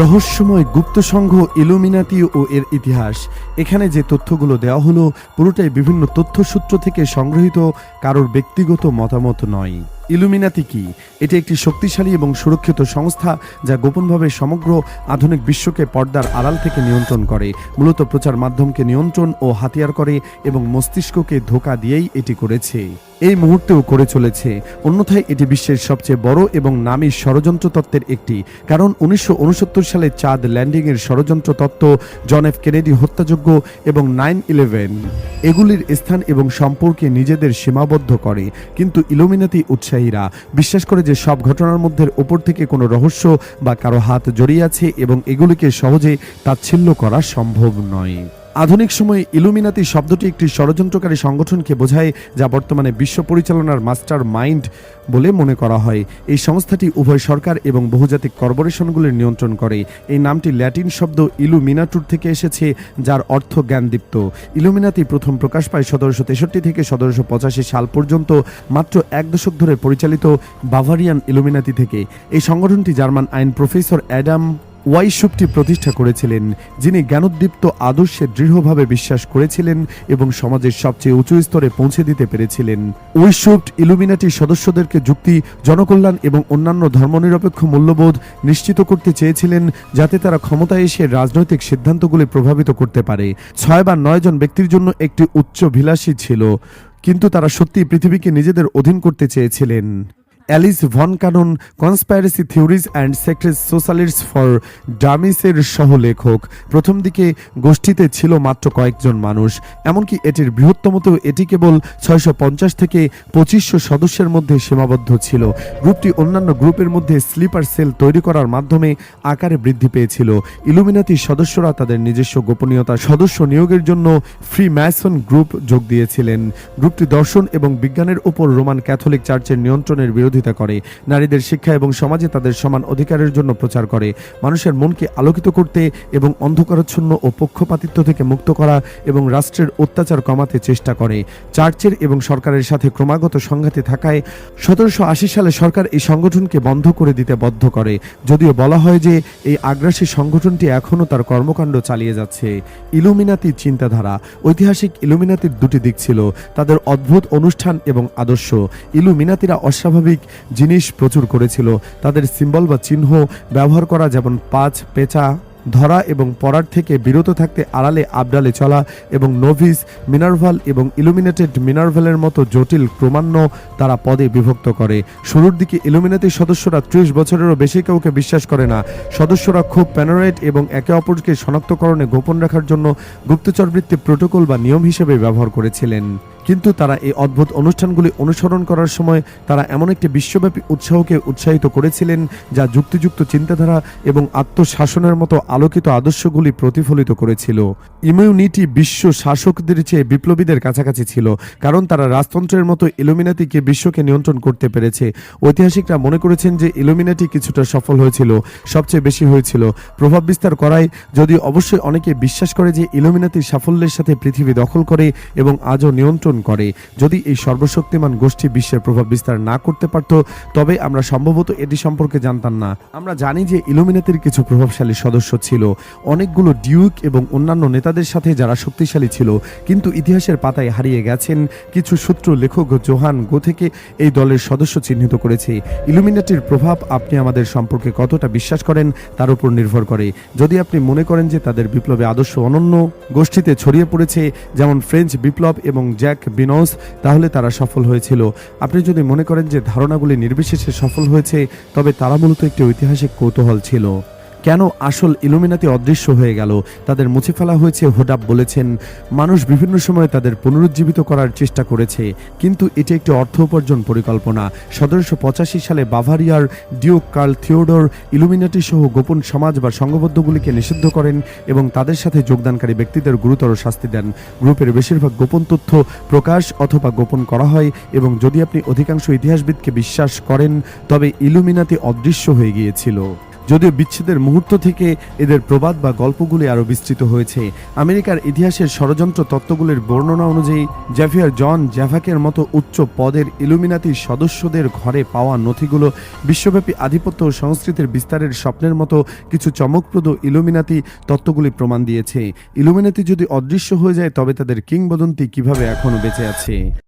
রহস্যময় গুপ্ত সংঘ ইলুমিনাতি ও এর ইতিহাস। এখানে যে তথ্যগুলো দেওয়া হলো পুরোটাই বিভিন্ন তথ্যসূত্র থেকে সংগৃহীত, কারোর ব্যক্তিগত মতামত নয়। ইলুমিনাতি কি? এটি একটি শক্তিশালী এবং সুরক্ষিত সংস্থা যা গোপনভাবে সমগ্র আধুনিক বিশ্বকে পর্দার আড়াল থেকে নিয়ন্ত্রণ করে। মূলত প্রচার মাধ্যমকে নিয়ন্ত্রণ ও হাতিয়ার করে এবং মস্তিষ্ককে ধোঁকা দিয়েই এটি করেছে, এই মুহূর্তেও করে চলেছে। অন্যথায় এটি বিশ্বের সবচেয়ে বড় এবং নামী ষড়যন্ত্র তত্ত্বের একটি। কারণ 1969 সালে চাঁদ ল্যান্ডিংয়ের ষড়যন্ত্র তত্ত্ব, জন এফ কেনেডি হত্যাযজ্ঞ এবং 9/11 এগুলির স্থান এবং সম্পর্কে নিজেদের সীমাবদ্ধ করে। কিন্তু ইলুমিনাতি উৎসাহীরা বিশ্বাস করে যে সব ঘটনার মধ্যে ওপর থেকে কোনো রহস্য বা কারো হাত জড়িয়ে আছে এবং এগুলিকে সহজে তাচ্ছিল্য করা সম্ভব নয়। আধুনিক সময়ে ইলুমিনাতি শব্দটি একটি ষড়যন্ত্রকারী সংগঠনকে বোঝায় যা বর্তমানে বিশ্ব পরিচালনার মাস্টার মাইন্ড বলে মনে করা হয়। এই সংস্থাটি উভয় সরকার এবং বহুজাতিক কর্পোরেশনগুলির নিয়ন্ত্রণ করে। এই নামটি ল্যাটিন শব্দ ইলুমিনাটুর থেকে এসেছে, যার অর্থ জ্ঞানদীপ্ত। ইলুমিনাতি প্রথম প্রকাশ পায় 1763 থেকে 1785 সাল পর্যন্ত মাত্র এক দশক ধরে পরিচালিত বাভারিয়ান ইলুমিনাতি থেকে। এই সংগঠনটি জার্মান আইন প্রফেসর অ্যাডাম ওয়াইশুপটি প্রতিষ্ঠা করেছিলেন, যিনি জ্ঞানোদ্দীপ্ত আদর্শে দৃঢ়ভাবে বিশ্বাস করেছিলেন এবং সমাজের সবচেয়ে উঁচু স্তরে পৌঁছে দিতে পেরেছিলেন। ওয়াইশুপ্ট ইলুমিনাটির সদস্যদেরকে যুক্তি, জনকল্যাণ এবং অন্যান্য ধর্মনিরপেক্ষ মূল্যবোধ নিশ্চিত করতে চেয়েছিলেন, যাতে তারা ক্ষমতায় এসে রাজনৈতিক সিদ্ধান্তগুলি প্রভাবিত করতে পারে। 6 বা 9 জন ব্যক্তির জন্য একটি উচ্চাভিলাষী ছিল, কিন্তু তারা সত্যিই পৃথিবীকে নিজেদের অধীন করতে চেয়েছিলেন। Alice von Kannon conspiracy theories and secret socialists for ডামিসের সহ-লেখক। প্রথম দিকে গোষ্ঠীতে ছিল মাত্র কয়েকজন মানুষ, এমনকি এটির বৃহত্তমতেও এটি কেবল 650 থেকে 2500 সদস্যের মধ্যে সীমাবদ্ধ ছিল। গ্রুপটি অন্যান্য গ্রুপের মধ্যে স্লিপার সেল তৈরি করার মাধ্যমে আকারে বৃদ্ধি পেয়েছিল। ইলুমিনাতির সদস্যরা তাদের নিজস্ব গোপনীয়তা সদস্য নিয়োগের জন্য ফ্রি ম্যাসন গ্রুপ যোগ দিয়েছিলেন। গ্রুপটি দর্শন এবং বিজ্ঞানের উপর রোমান ক্যাথলিক চার্চের নিয়ন্ত্রণের বিরোধিতা করে, নারীদের শিক্ষা এবং সমাজে তাদের সমান অধিকারের জন্য প্রচার করে, মানুষের মনকে আলোকিত করতে এবং অন্ধকারাচ্ছন্ন ও পক্ষপাতিত্ব থেকে মুক্ত করা এবং রাষ্ট্রের অত্যাচার কমাতে চেষ্টা করে। চার্চের এবং সরকারের সাথে ক্রমাগত সংঘাতে থাকায় 1780 সালে সরকার এই সংগঠনকে বন্ধ করে দিতে বাধ্য করে, যদিও বলা হয় যে এই আগ্রাসী সংগঠনটি এখনও তার কর্মকাণ্ড চালিয়ে যাচ্ছে। ইলুমিনাতির চিন্তাধারা। ঐতিহাসিক ইলুমিনাতির দুটি দিক ছিল, তাদের অদ্ভুত অনুষ্ঠান এবং আদর্শ। ইলুমিনাতিরা অস্বাভাবিক জিনিস প্রচুর করেছিল। তাদের সিম্বল বা চিহ্ন ব্যবহার করা, যেমন পাঁচ পেঁচা ধরা এবং পড়ার থেকে বিরত থাকতে আড়ালে আবডালে চলা, এবং নোভিস, মিনার্ভাল এবং ইলুমিনেটেড মিনার্ভালের মতো জটিল ক্রমান্য তারা পদে বিভক্ত করে। শুরুর দিকে ইলুমিনাতির সদস্যরা 30 বছরেরও বেশি কাউকে বিশ্বাস করে না। সদস্যরা খুব প্যানোরেট এবং একে অপরকে শনাক্তকরণে গোপন রাখার জন্য গুপ্তচরবৃত্তি প্রোটোকল বা নিয়ম হিসেবে ব্যবহার করেছিলেন। কিন্তু তারা এই অদ্ভুত অনুষ্ঠানগুলি অনুসরণ করার সময় তারা এমন একটি বিশ্বব্যাপী উৎসাহকে উৎসাহিত করেছিলেন যা যুক্তিযুক্ত চিন্তাধারা এবং আত্মশাসনের মতো আলোকিত আদর্শগুলি প্রতিফলিত করেছিল। ইমিউনিটি বিশ্ব শাসকদের চেয়ে বিপ্লবীদের কাছাকাছি ছিল, কারণ তারা রাজতন্ত্রের মতো ইলুমিনাতিকে বিশ্বকে নিয়ন্ত্রণ করতে পেরেছে। ঐতিহাসিকরা মনে করেছেন যে ইলুমিনাটি কিছুটা সফল হয়েছিল, সবচেয়ে বেশি হয়েছিল প্রভাব বিস্তার করায়, যদিও অবশ্যই অনেকে বিশ্বাস করে যে ইলুমিনাতির সাফল্যের সাথে পৃথিবী দখল করে এবং আজও নিয়ন্ত্রণ করে। যদি এই সর্বশক্তিমান গোষ্ঠী বিশ্বের প্রভাব বিস্তার না করতে পারত, তবে আমরা সম্ভবত এটি সম্পর্কে জানতাম না। আমরা জানি যে ইলুমিনাতির কিছু প্রভাবশালী সদস্য ছিল, অনেকগুলো ডিউক এবং অন্যান্য নেতাদের সাথে যারা শক্তিশালী ছিল, কিন্তু ইতিহাসের পাতায় হারিয়ে গেছেন। কিছু সূত্র লেখক জোহান গো থেকে এই দলের সদস্য চিহ্নিত করেছে। ইলুমিনাটির প্রভাব আপনি আমাদের সম্পর্কে কতটা বিশ্বাস করেন তার উপর নির্ভর করে। যদি আপনি মনে করেন যে তাদের বিপ্লবে আদর্শ অনন্য গোষ্ঠীতে ছড়িয়ে পড়েছে, যেমন ফ্রেঞ্চ বিপ্লব এবং জ্যাক বিনস, তাহলে তারা সফল হয়েছিল। আপনি যদি মনে করেন যে ধারণাগুলি নির্বিশেষে সফল হয়েছে, তবে তারা মূলত একটি ঐতিহাসিক কৌতূহল ছিল। কেন আসল ইলুমিনাতি অদৃশ্য হয়ে গেল? তাদের মুছে ফেলা হয়েছে। হোডাপ বলেছেন, মানুষ বিভিন্ন সময়ে তাদের পুনরুজ্জীবিত করার চেষ্টা করেছে, কিন্তু এটি একটি অর্থ উপার্জন পরিকল্পনা। 1785 সালে বাভারিয়ার ডিউক কার্ল থিওডর ইলুমিনাটি সহ গোপন সমাজ বা সংঘবদ্ধগুলিকে নিষিদ্ধ করেন এবং তাদের সাথে যোগদানকারী ব্যক্তিদের গুরুতর শাস্তি দেন। গ্রুপের বেশিরভাগ গোপন তথ্য প্রকাশ অথবা গোপন করা হয়, এবং যদি আপনি অধিকাংশ ইতিহাসবিদকে বিশ্বাস করেন, তবে ইলুমিনাতি অদৃশ্য হয়ে গিয়েছিল। যদিও বিচ্ছেদের মুহূর্ত থেকে এদের প্রবাদ বা গল্পগুলি আরও বিস্তৃত হয়েছে। আমেরিকার ইতিহাসের ষড়যন্ত্র তত্ত্বগুলির বর্ণনা অনুযায়ী জ্যাভিয়ার জন জ্যাভাকের মতো উচ্চ পদের ইলুমিনাতির সদস্যদের ঘরে পাওয়া নথিগুলো বিশ্বব্যাপী আধিপত্য ও সংস্কৃতির বিস্তারের স্বপ্নের মতো কিছু চমকপ্রদ ইলুমিনাতি তত্ত্বগুলি প্রমাণ দিয়েছে। ইলুমিনাতি যদি অদৃশ্য হয়ে যায় তবে তাদের কিংবদন্তি কিভাবে এখনও বেঁচে আছে।